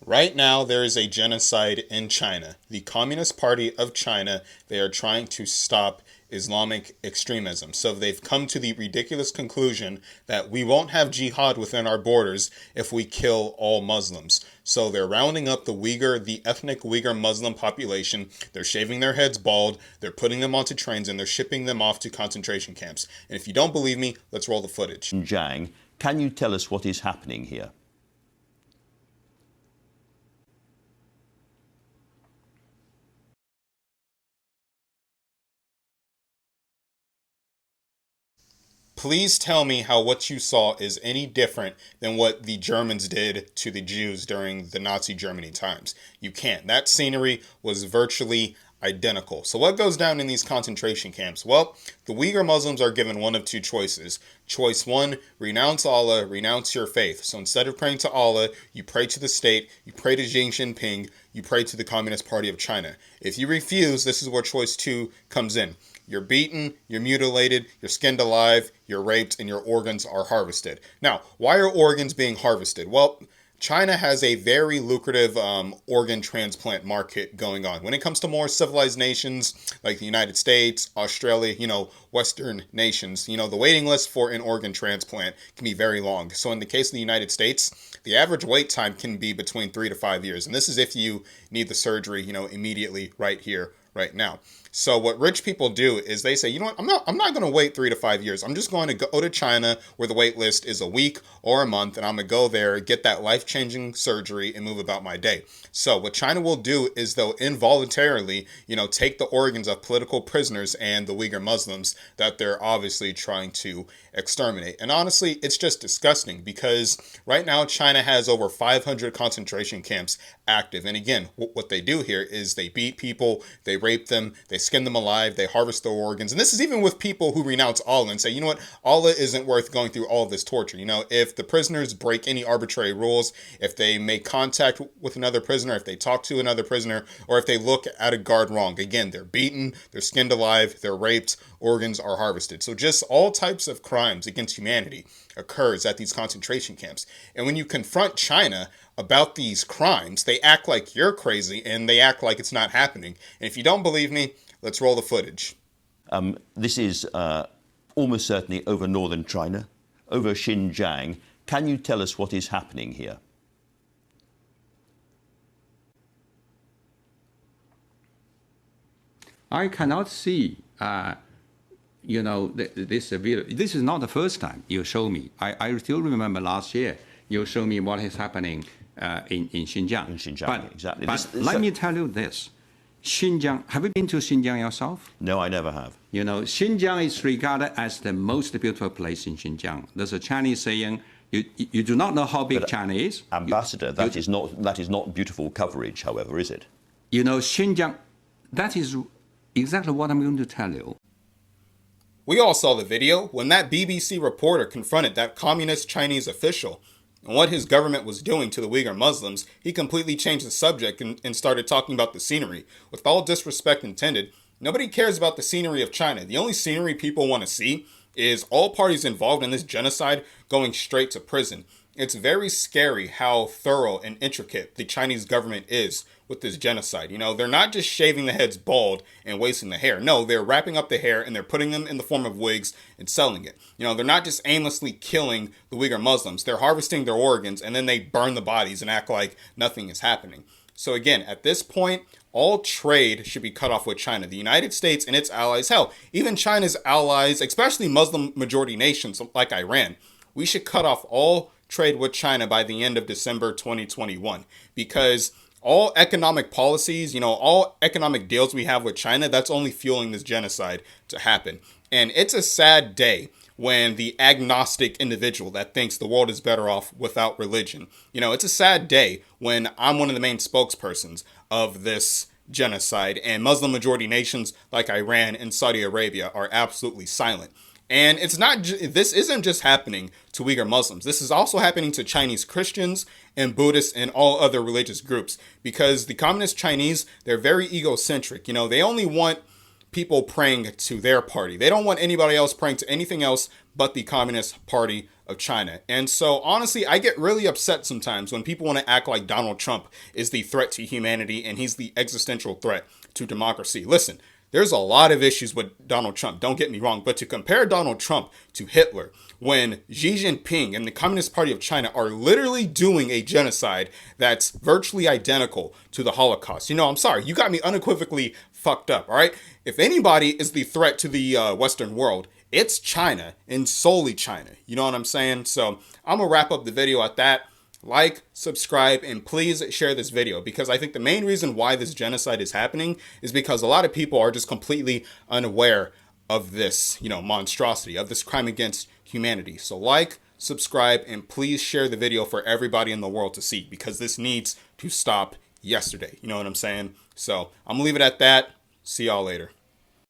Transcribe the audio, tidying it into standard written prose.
Right now, there is a genocide in China. The Communist Party of China, they are trying to stop Islamic extremism. So they've come to the ridiculous conclusion that we won't have jihad within our borders if we kill all Muslims. So they're rounding up the ethnic Uyghur Muslim population. They're shaving their heads bald. They're putting them onto trains and they're shipping them off to concentration camps. And if you don't believe me, let's roll the footage. Xinjiang, can you tell us what is happening here? Please tell me how what you saw is any different than what the Germans did to the Jews during the Nazi Germany times. You can't. That scenery was virtually identical. So what goes down in these concentration camps? Well, the Uyghur Muslims are given one of two choices. Choice one, renounce Allah, renounce your faith. So instead of praying to Allah, you pray to the state, you pray to Xi Jinping, you pray to the Communist Party of China. If you refuse, this is where choice two comes in. You're beaten, you're mutilated, you're skinned alive, you're raped, and your organs are harvested. Now, why are organs being harvested? Well, China has a very lucrative organ transplant market going on. When it comes to more civilized nations like the United States, Australia, Western nations, the waiting list for an organ transplant can be very long. So in the case of the United States, the average wait time can be between 3 to 5 years. And this is if you need the surgery, immediately right here, right now. So what rich people do is they say, I'm not going to wait 3 to 5 years. I'm just going to go to China where the wait list is a week or a month, and I'm going to go there, get that life-changing surgery, and move about my day. So what China will do is they'll involuntarily, take the organs of political prisoners and the Uyghur Muslims that they're obviously trying to exterminate. And honestly, it's just disgusting because right now China has over 500 concentration camps active. And again, what they do here is they beat people, they rape them, they skin them alive, they harvest their organs. And this is even with people who renounce Allah and say, Allah isn't worth going through all of this torture. If the prisoners break any arbitrary rules, if they make contact with another prisoner, if they talk to another prisoner, or if they look at a guard wrong, again, they're beaten, they're skinned alive, they're raped, organs are harvested. So just all types of crimes against humanity occurs at these concentration camps. And when you confront China about these crimes, they act like you're crazy and they act like it's not happening. And if you don't believe me, let's roll the footage. This is almost certainly over northern China, over Xinjiang. Can you tell us what is happening here? I cannot see, this video. This is not the first time you show me. I still remember last year you showed me what is happening in Xinjiang. In Xinjiang, exactly. But let me tell you this. Xinjiang, have you been to Xinjiang yourself? No, I never have. Xinjiang is regarded as the most beautiful place in Xinjiang. There's a Chinese saying, you do not know how big China is. Ambassador, that is not beautiful coverage, however, is it? Xinjiang, that is exactly what I'm going to tell you. We all saw the video when that BBC reporter confronted that communist Chinese official and what his government was doing to the Uyghur Muslims. He completely changed the subject and started talking about the scenery. With all disrespect intended, nobody cares about the scenery of China. The only scenery people want to see is all parties involved in this genocide going straight to prison. It's very scary how thorough and intricate the Chinese government is with this genocide. They're not just shaving the heads bald and wasting the hair. No, they're wrapping up the hair and they're putting them in the form of wigs and selling it. They're not just aimlessly killing the Uyghur Muslims. They're harvesting their organs and then they burn the bodies and act like nothing is happening. So again, at this point, all trade should be cut off with China. The United States and its allies, hell, even China's allies, especially Muslim majority nations like Iran, we should cut off all trade with China by the end of December 2021, because all economic policies, all economic deals we have with China, that's only fueling this genocide to happen. And it's a sad day when the agnostic individual that thinks the world is better off without religion, it's a sad day when I'm one of the main spokespersons of this genocide and Muslim majority nations like Iran and Saudi Arabia are absolutely silent. And this isn't just happening to Uyghur Muslims. This is also happening to Chinese Christians and Buddhists and all other religious groups, because the communist Chinese, they're very egocentric. They only want people praying to their party. They don't want anybody else praying to anything else but the Communist Party of China. And so honestly, I get really upset sometimes when people want to act like Donald Trump is the threat to humanity and he's the existential threat to democracy. Listen, there's a lot of issues with Donald Trump, don't get me wrong, but to compare Donald Trump to Hitler, when Xi Jinping and the Communist Party of China are literally doing a genocide that's virtually identical to the Holocaust. I'm sorry, you got me unequivocally fucked up, all right? If anybody is the threat to the Western world, it's China, and solely China. You know what I'm saying? So I'm going to wrap up the video at that. Like, subscribe, and please share this video, because I think the main reason why this genocide is happening is because a lot of people are just completely unaware of this, monstrosity, of this crime against humanity. So like, subscribe, and please share the video for everybody in the world to see, because this needs to stop yesterday. You know what I'm saying? So I'm gonna leave it at that. See y'all later.